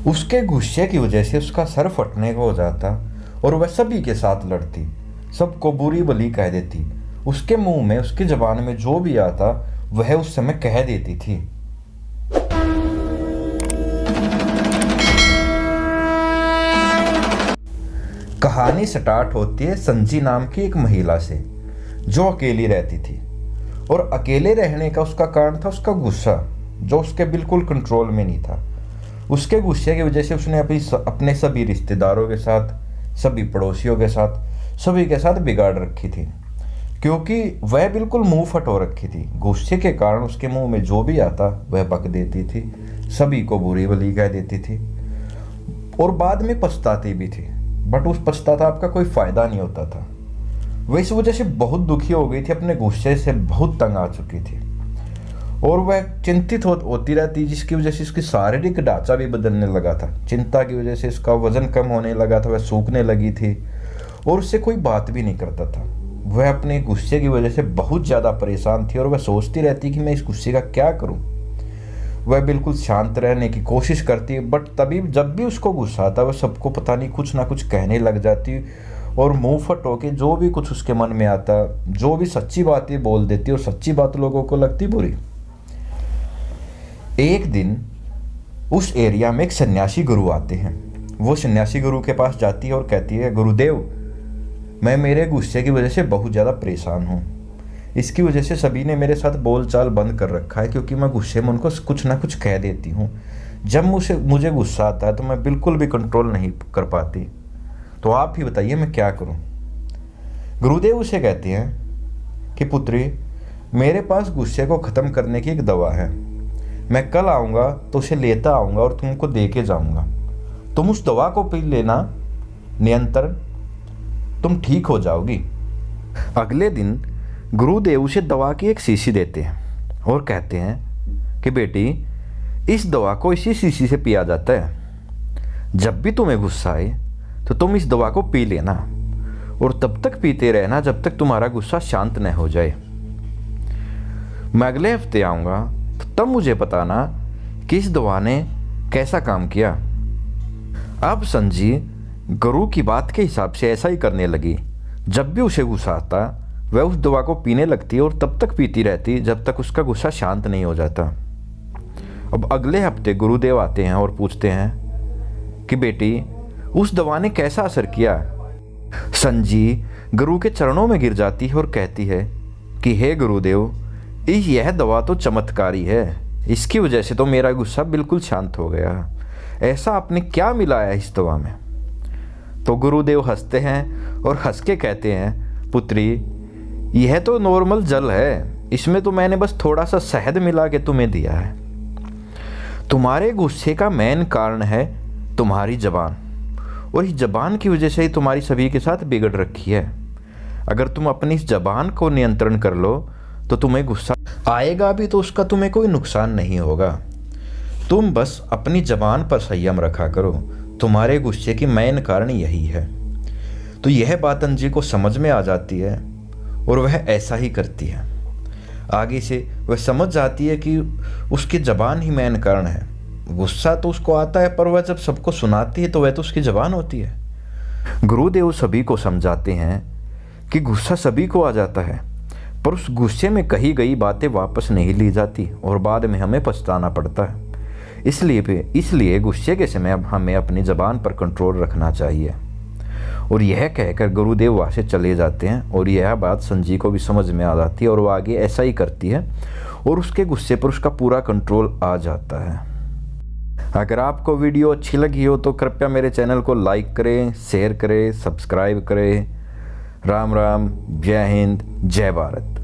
उसके गुस्से की वजह से उसका सर फटने को हो जाता और वह सभी के साथ लड़ती, सबको बुरी भली कह देती। उसके मुंह में, उसकी जबान में जो भी आता वह उस समय कह देती थी। कहानी स्टार्ट होती है संजी नाम की एक महिला से, जो अकेली रहती थी। और अकेले रहने का उसका कारण था उसका गुस्सा, जो उसके बिल्कुल कंट्रोल में नहीं था। उसके गुस्से की वजह से उसने अपने सभी रिश्तेदारों के साथ, सभी पड़ोसियों के साथ, सभी के साथ बिगाड़ रखी थी, क्योंकि वह बिल्कुल मुंह फट हो रखी थी। गुस्से के कारण उसके मुंह में जो भी आता वह बक देती थी, सभी को बुरी भली कह देती थी और बाद में पछताती भी थी। बट उस पछताताप का कोई फायदा नहीं होता था। वह इस वजह से बहुत दुखी हो गई थी, अपने गुस्से से बहुत तंग आ चुकी थी और वह चिंतित होती रहती, जिसकी वजह से उसकी शारीरिक ढांचा भी बदलने लगा था। चिंता की वजह से उसका वजन कम होने लगा था, वह सूखने लगी थी और उससे कोई बात भी नहीं करता था। वह अपने गुस्से की वजह से बहुत ज़्यादा परेशान थी और वह सोचती रहती कि मैं इस गुस्से का क्या करूं। वह बिल्कुल शांत रहने की कोशिश करती, बट तभी जब भी उसको गुस्सा आता वह सबको पता नहीं कुछ ना कुछ कहने लग जाती और मुंह फट होके जो भी कुछ उसके मन में आता, जो भी सच्ची बातें बोल देती और सच्ची बात लोगों को लगती बुरी। एक दिन उस एरिया में एक सन्यासी गुरु आते हैं। वो सन्यासी गुरु के पास जाती है और कहती है, गुरुदेव, मैं मेरे गुस्से की वजह से बहुत ज़्यादा परेशान हूँ। इसकी वजह से सभी ने मेरे साथ बोलचाल बंद कर रखा है, क्योंकि मैं गुस्से में उनको कुछ ना कुछ कह देती हूँ। जब मुझे गुस्सा आता है तो मैं बिल्कुल भी कंट्रोल नहीं कर पाती। तो आप ही बताइए मैं क्या करूँ। गुरुदेव उसे कहते हैं कि पुत्री, मेरे पास गुस्से को ख़त्म करने की एक दवा है। मैं कल आऊँगा तो उसे लेता आऊँगा और तुमको दे के जाऊँगा। तुम उस दवा को पी लेना, निरंतर तुम ठीक हो जाओगी। अगले दिन गुरुदेव उसे दवा की एक शीशी देते हैं और कहते हैं कि बेटी, इस दवा को इसी शीशी से पिया जाता है। जब भी तुम्हें गुस्सा आए तो तुम इस दवा को पी लेना और तब तक पीते रहना जब तक तुम्हारा गुस्सा शांत न हो जाए। मैं अगले हफ्ते आऊँगा तो तब मुझे बताना कि इस दवा ने कैसा काम किया। अब संजी गुरु की बात के हिसाब से ऐसा ही करने लगी। जब भी उसे गुस्सा आता वह उस दवा को पीने लगती और तब तक पीती रहती जब तक उसका गुस्सा शांत नहीं हो जाता। अब अगले हफ्ते गुरुदेव आते हैं और पूछते हैं कि बेटी, उस दवा ने कैसा असर किया। संजी गुरु के चरणों में गिर जाती है और कहती है कि हे गुरुदेव, यह दवा तो चमत्कारी है। इसकी वजह से तो मेरा गुस्सा बिल्कुल शांत हो गया। ऐसा आपने क्या मिलाया इस दवा में। तो गुरुदेव हंसते हैं और हंस के कहते हैं, पुत्री, यह तो नॉर्मल जल है, इसमें तो मैंने बस थोड़ा सा शहद मिला के तुम्हें दिया है। तुम्हारे गुस्से का मेन कारण है तुम्हारी जबान, और इस जबान की वजह से ही तुम्हारी सभी के साथ बिगड़ रखी है। अगर तुम अपनी इस जबान को नियंत्रण कर लो तो तुम्हें गुस्सा आएगा भी तो उसका तुम्हें कोई नुकसान नहीं होगा। तुम बस अपनी जबान पर संयम रखा करो। तुम्हारे गुस्से की मेन कारण यही है। तो यह बात अंजी को समझ में आ जाती है और वह ऐसा ही करती है। आगे से वह समझ जाती है कि उसकी ज़बान ही मेन कारण है। गुस्सा तो उसको आता है, पर वह जब सबको सुनाती है तो वह तो उसकी ज़बान होती है। गुरुदेव सभी को समझाते हैं कि गुस्सा सभी को आ जाता है, पर उस गुस्से में कही गई बातें वापस नहीं ली जाती और बाद में हमें पछताना पड़ता है। इसलिए गुस्से के समय अब हमें अपनी ज़बान पर कंट्रोल रखना चाहिए। और यह कहकर गुरुदेव वहाँ से चले जाते हैं और यह बात संजी को भी समझ में आ जाती है और वो आगे ऐसा ही करती है और उसके गुस्से पर उसका पूरा कंट्रोल आ जाता है। अगर आपको वीडियो अच्छी लगी हो तो कृपया मेरे चैनल को लाइक करें, शेयर करें, सब्सक्राइब करें। राम राम, जय हिंद, जय भारत।